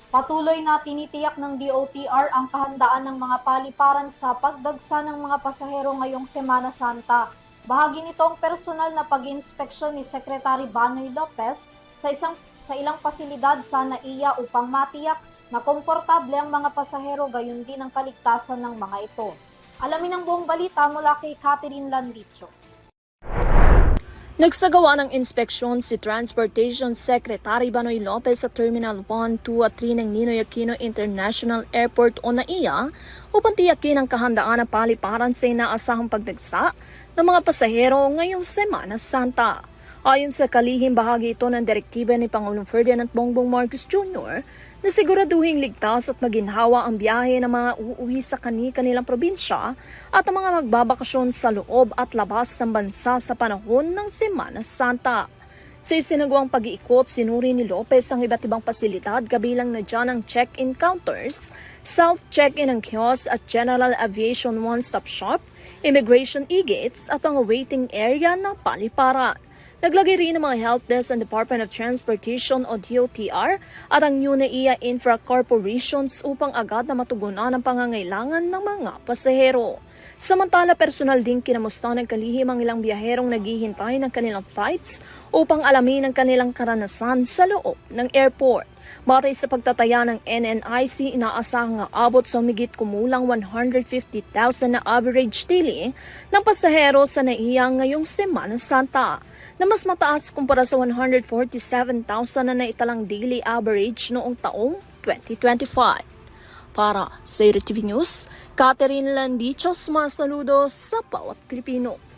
Patuloy na tinitiyak ng DOTR ang kahandaan ng mga paliparan sa pagdagsa ng mga pasahero ngayong Semana Santa. Bahagi nito ang personal na pag-inspeksyon ni Secretary Banoy Lopez sa ilang pasilidad sa NAIA upang matiyak na komportable ang mga pasahero gayon din ang kaligtasan ng mga ito. Alamin ang buong balita mula kay Catherine Landicho. Nagsagawa ng inspeksyon si Transportation Secretary Banoy Lopez sa Terminal 1, 2 at 3 ng Ninoy Aquino International Airport o NAIA upang tiyakin ang kahandaan ng paliparan sa inaasahang pagdagsa ng mga pasahero ngayong Semana Santa. Ayon sa kalihim, bahagi ito ng direktiba ni Pangulong Ferdinand Bongbong Marcos Jr. na siguraduhing ligtas at maginhawa ang biyahe ng mga uuwi sa kani-kanilang probinsya at ang mga magbabakasyon sa loob at labas ng bansa sa panahon ng Semana Santa. Sa isinagawang pag-iikot, sinuri ni Lopez ang iba't ibang pasilidad kabilang na dyan ang check-in counters, self-check-in ng kiosk at General Aviation One-Stop Shop, immigration e-gates at ang waiting area ng paliparan. Naglagay rin ng mga help desk ang Department of Transportation o DOTR at ang New NAIA Infra Corporations upang agad na matugunan ang pangangailangan ng mga pasahero. Samantala, personal din kinamusta ng kalihim ang ilang biyaherong naghihintay ng kanilang flights upang alamin ang kanilang karanasan sa loob ng airport. Batay sa pagtataya ng NNIC, inaasahang aabot sa humigit kumulang 150,000 na average daily ng pasahero sa NAIA ngayong Semana Santa, na mas mataas kumpara sa 147,000 na naitalang daily average noong taong 2025. Para sa TV News, Catherine Landichos, mga saludo sa bawat Pilipino.